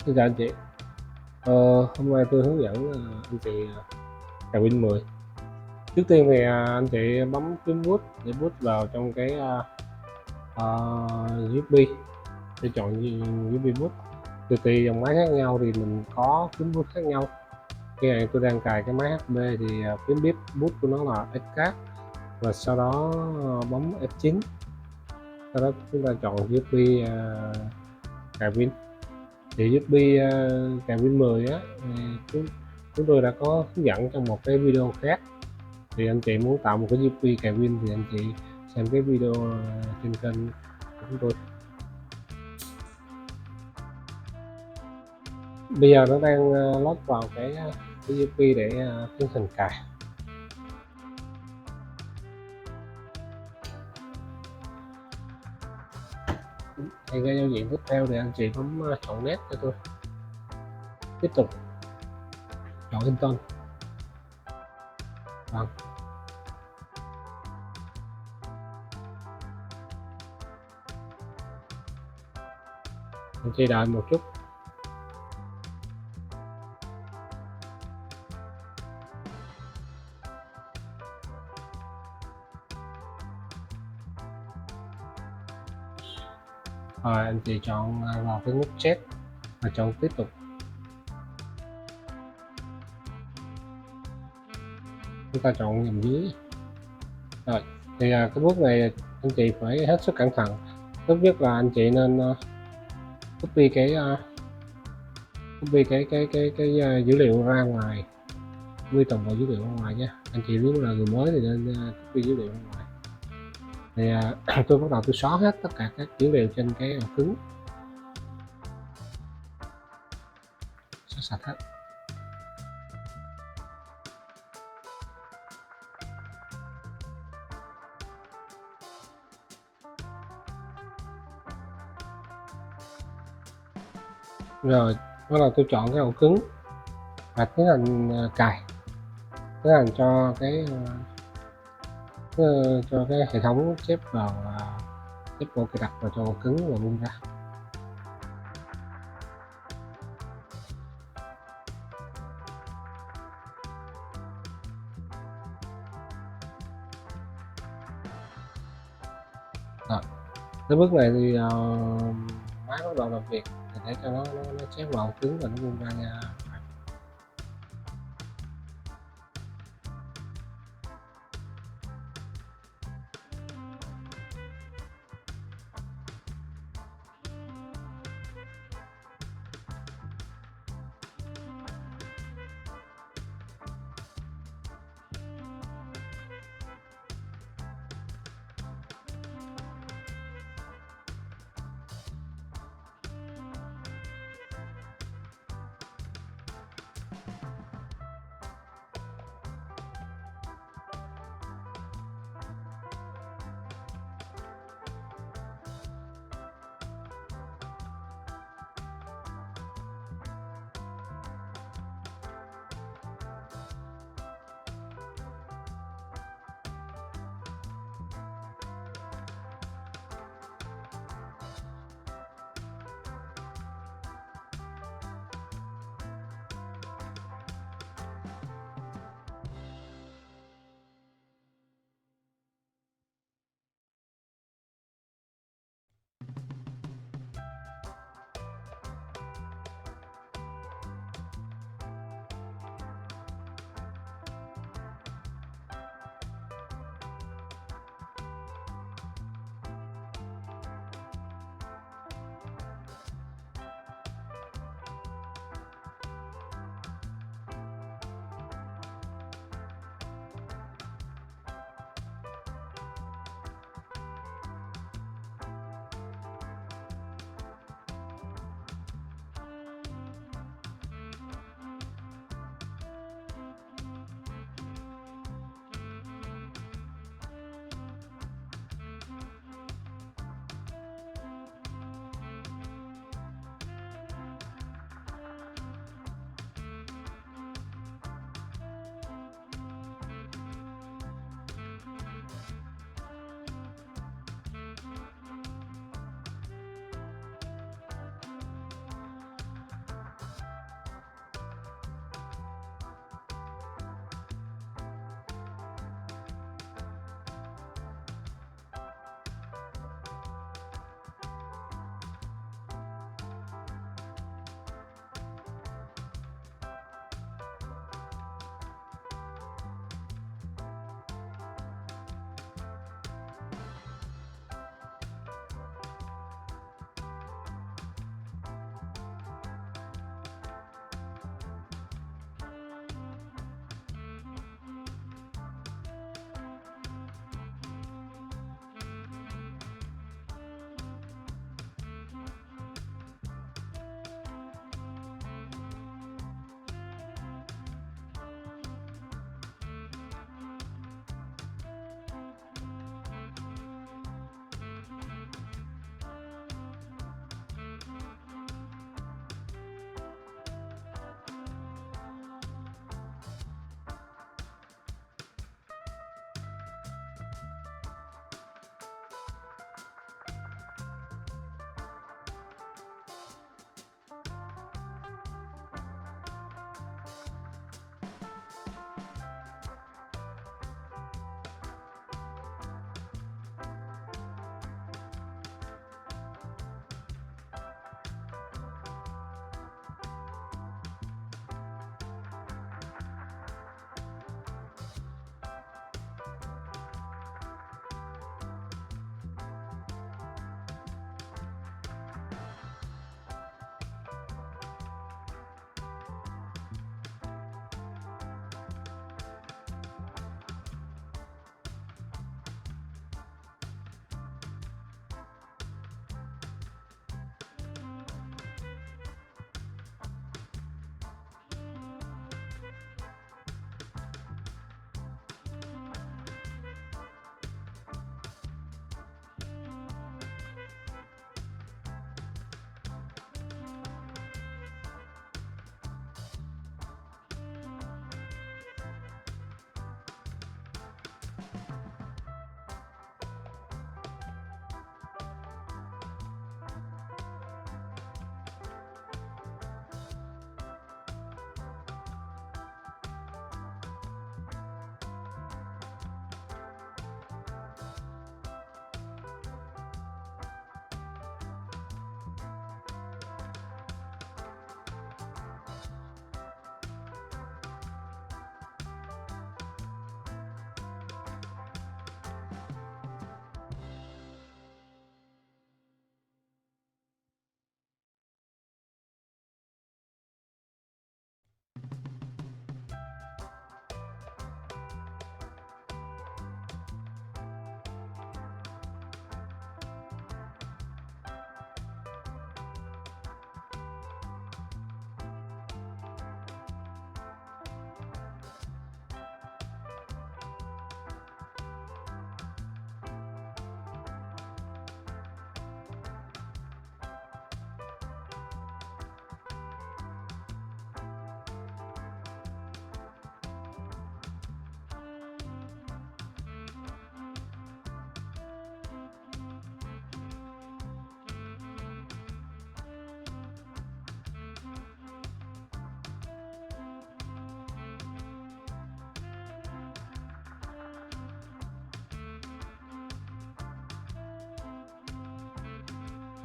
Xin chào anh chị. Hôm nay tôi hướng dẫn anh chị cài pin 10. Trước tiên thì anh chị bấm phím bút để bút vào trong cái USB, để chọn USB bút. Tùy dòng máy khác nhau thì mình có phím bút khác nhau. Khi này tôi đang cài cái máy HP thì phím bút của nó là F4, và sau đó bấm F9. Sau đó chúng ta chọn USB cài pin. Thì USB cài pin 10 á, chúng tôi đã có hướng dẫn trong một cái video khác. Thì anh chị muốn tạo một cái USB cài pin thì anh chị xem cái video trên kênh của chúng tôi. Bây giờ nó đang load vào cái USB để tiến hành cài. Thì cái giao diện tiếp theo thì anh chị bấm chọn nét cho tôi. Tiếp tục chọn Hinton. Vâng. Anh chị đợi một chút. Rồi anh chị chọn vào cái nút check và chọn tiếp tục. Chúng ta chọn dòng dưới. Rồi thì cái bước này anh chị phải hết sức cẩn thận. Tốt nhất là anh chị nên copy cái dữ liệu ra ngoài, quy tổng vào dữ liệu ra ngoài nhé. Anh chị nếu là người mới thì nên copy dữ liệu ra ngoài. Thì tôi bắt đầu tôi xóa hết tất cả các dữ liệu trên cái ổ cứng, xóa sạch hết. Rồi bắt đầu tôi chọn cái ổ cứng và tiến hành cài, tiến hành cho cái hệ thống xếp vào xếp bộ cài đặt vào cho ổ cứng và bung ra. Rồi tới bước này thì máy bắt đầu làm việc, thì để cho nó xếp vào ổ cứng và nó bung ra nha.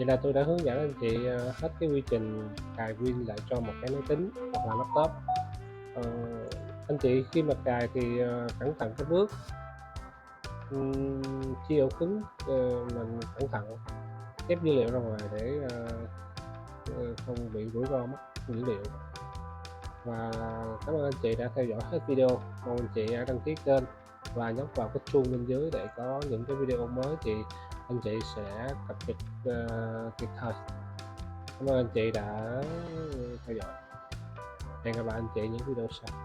Vậy là tôi đã hướng dẫn anh chị hết cái quy trình cài Win lại cho một cái máy tính hoặc là laptop. Ờ, anh chị khi mà cài thì cẩn thận cái bước chia ổ cứng, mình cẩn thận ghép dữ liệu ra ngoài để không bị rủi ro mất dữ liệu. Và cảm ơn anh chị đã theo dõi hết video. Mong anh chị đăng ký kênh và nhấn vào cái chuông bên dưới để có những cái video mới thì anh chị sẽ cập nhật kịp thời. Cảm ơn anh chị đã theo dõi. Hẹn gặp lại anh chị những video sau.